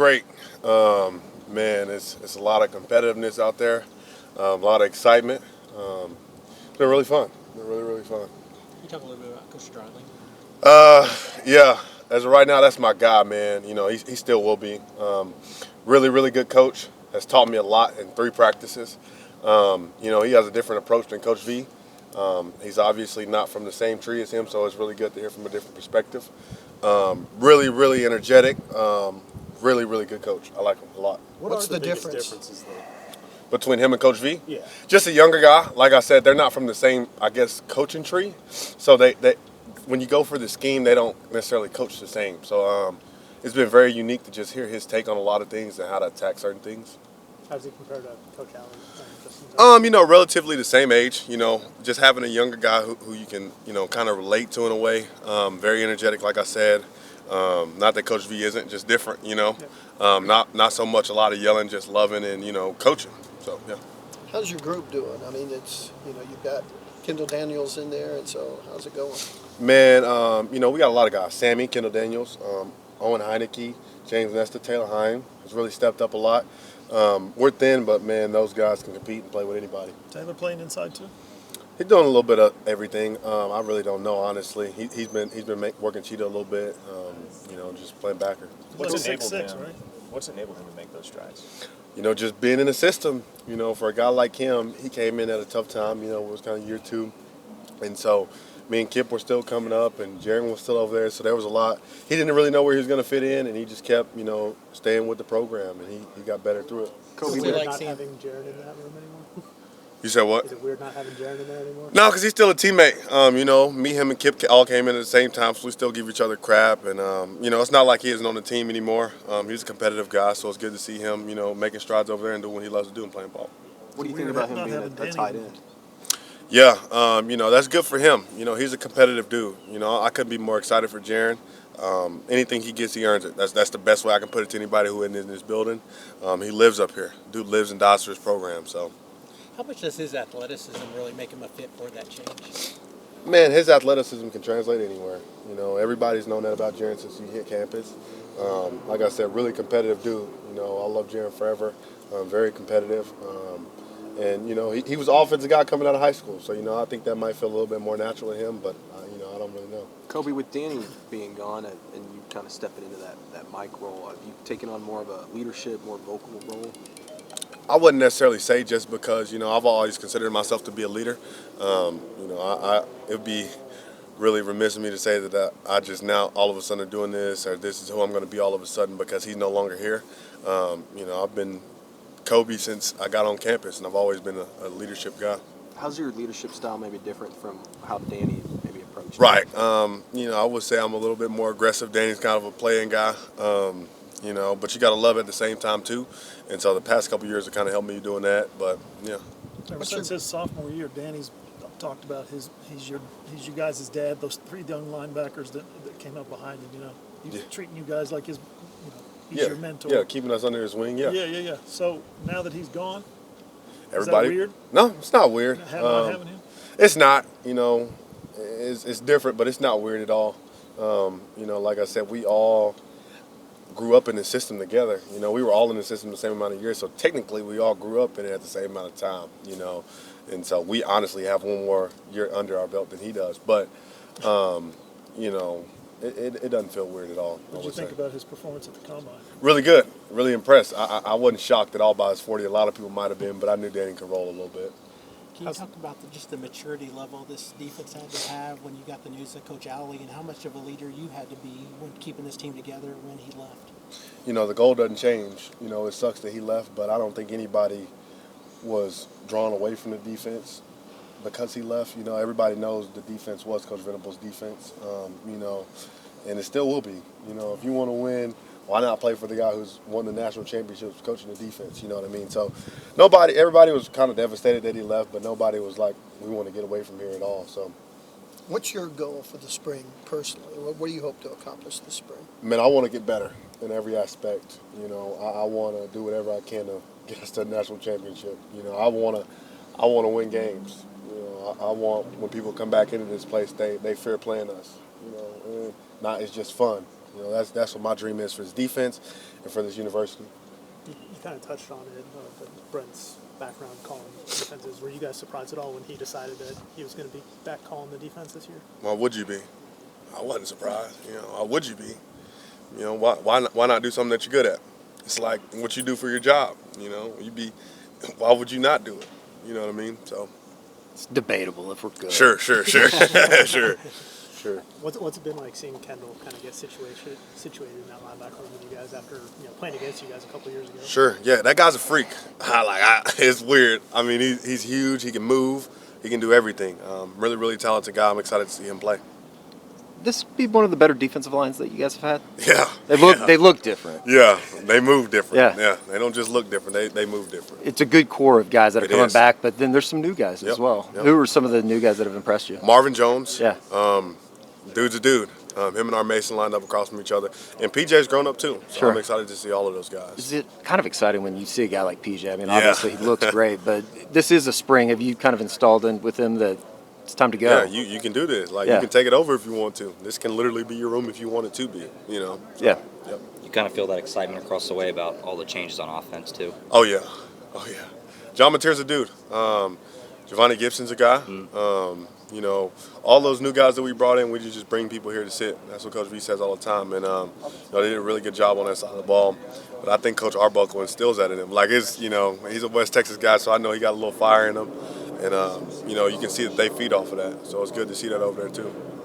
great. Man, it's a lot of competitiveness out there, a lot of excitement. It's been really fun. Been really, really fun. Can you talk a little bit about Coach Dreiling? Yeah. As of right now, that's my guy, man. You know, he still will be. Really, really good coach. Has taught me a lot in 3 practices. You know, he has a different approach than Coach V. He's obviously not from the same tree as him, so it's really good to hear from a different perspective. Really, really energetic. Really, really good coach. I like him a lot. What's the biggest difference? differences though? Between him and Coach V? Yeah. Just a younger guy. Like I said, they're not from the same, I guess, coaching tree. So they when you go for the scheme, they don't necessarily coach the same. So it's been very unique to just hear his take on a lot of things and how to attack certain things. How does he compare to Coach Allen? You know, relatively the same age. You know, just having a younger guy who you can, you know, kind of relate to in a way. Very energetic, like I said. Not that Coach V isn't, just different. You know, not so much a lot of yelling, just loving and coaching. So yeah. How's your group doing? I mean, you've got Kendall Daniels in there, and so how's it going? Man, we got a lot of guys. Sammy, Kendall Daniels, Owen Heineke, James Nesta, Taylor Hine has really stepped up a lot. We're thin, but man, those guys can compete and play with anybody. Taylor playing inside too? He's doing a little bit of everything. I really don't know, honestly. He's been working Cheetah a little bit. Just playing backer. What's enabled 6'6", him? right? What's enabled him to make those strides? Just being in the system. For a guy like him, he came in at a tough time. It was kind of year 2, and so me and Kip were still coming up, and Jaron was still over there. So there was a lot. He didn't really know where he was going to fit in, and he just kept, staying with the program, and he got better through it. Kobie, we weird like not seeing- having Jared in that room anymore? You said what? Is it weird not having Jared in there anymore? No, because he's still a teammate. Me, him, and Kip all came in at the same time, so we still give each other crap. And, it's not like he isn't on the team anymore. He's a competitive guy, so it's good to see him, making strides over there and doing what he loves to do and playing ball. What do you think about him being a tight end? Yeah, that's good for him. He's a competitive dude. I couldn't be more excited for Jaron. Anything he gets, he earns it. That's the best way I can put it to anybody who isn't in this building. He lives up here. Dude lives and dies for his program, so. How much does his athleticism really make him a fit for that change? Man, his athleticism can translate anywhere. Everybody's known that about Jaron since he hit campus. Like I said, really competitive dude. I love Jaron forever. Very competitive. And he was an offensive guy coming out of high school. So, I think that might feel a little bit more natural to him, but, I don't really know. Kobie, with Danny being gone and you kind of stepping into that Mike role, have you taken on more of a leadership, more vocal role? I wouldn't necessarily say just because, I've always considered myself to be a leader. It would be really remiss of me to say that I just now all of a sudden are doing this or this is who I'm going to be all of a sudden because he's no longer here. I've been Kobie since I got on campus, and I've always been a leadership guy. How's your leadership style maybe different from how Danny maybe approached it? Right. I would say I'm a little bit more aggressive. Danny's kind of a playing guy. But you got to love it at the same time, too. And so the past couple of years have kind of helped me doing that. But, yeah. Ever since his sophomore year, Danny's talked about he's you guys' dad, those 3 young linebackers that came up behind him, He's treating you guys like he's your mentor. Yeah, keeping us under his wing, yeah. Yeah. So now that he's gone, Everybody, is that weird? No, it's not weird. Not having him? It's not, it's different, but it's not weird at all. Like I said, we all grew up in the system together. We were all in the system the same amount of years, so technically we all grew up in it at the same amount of time, And so we honestly have one more year under our belt than he does. But, it doesn't feel weird at all. What did you think about his performance at the Combine? Really good. Really impressed. I wasn't shocked at all by his 40. A lot of people might have been, but I knew Danny could roll a little bit. Can you talk about just the maturity level this defense had to have when you got the news of Coach Alley and how much of a leader you had to be when keeping this team together when he left? The goal doesn't change. It sucks that he left, but I don't think anybody was drawn away from the defense because he left. Everybody knows the defense was Coach Venable's defense, and it still will be. If you want to win, why not play for the guy who's won the national championships coaching the defense? You know what I mean? So everybody was kind of devastated that he left, but nobody was like, we want to get away from here at all. So, What's your goal for the spring personally? What do you hope to accomplish this spring? man, I want to get better in every aspect. I want to do whatever I can to get us to the national championship. I want to win games. I want when people come back into this place, they fear playing us. And not it's just fun. You know, that's what my dream is for this defense and for this university. You kind of touched on it, but Brent's background calling defenses. Were you guys surprised at all when he decided that he was going to be back calling the defense this year? Why would you be? I wasn't surprised. You know, why would you be? You know, why not do something that you're good at? It's like what you do for your job. You know, why would you not do it? You know what I mean? So It's debatable if we're good. sure, sure. What's it been like seeing Kendall kind of get situated in that linebacker room with you guys after playing against you guys a couple years ago? Sure, yeah, that guy's a freak. It's weird. I mean, he's huge. He can move. He can do everything. Really, really talented guy. I'm excited to see him play. This be one of the better defensive lines that you guys have had. Yeah, They look different. Yeah, they move different. Yeah. They don't just look different. They move different. It's a good core of guys that are It coming is. back, but then there's some new guys Yep, as well. yep. Who are some of the new guys that have impressed you? Marvin Jones. Yeah. Dude's a dude. Him and our Mason lined up across from each other, and PJ's grown up too. So Sure. I'm excited to see all of those guys. Is it kind of exciting when you see a guy like PJ? I mean, Yeah. obviously he looks great, but this is a spring. Have you kind of installed in with him that it's time to go? Yeah, you can do this. Like Yeah. you can take it over if you want to. This can literally be your room if you want it to be. You know. So, Yeah. Yep. You kind of feel that excitement across the way about all the changes on offense too. Oh yeah. John Mateer's a dude. Giovanni Gibson's a guy. You know, all those new guys that we brought in, we just bring people here to sit. That's what Coach V says all the time. And they did a really good job on that side of the ball. But I think Coach Arbuckle instills that in him. Like he's a West Texas guy, so I know he got a little fire in him. And you can see that they feed off of that. So it's good to see that over there too.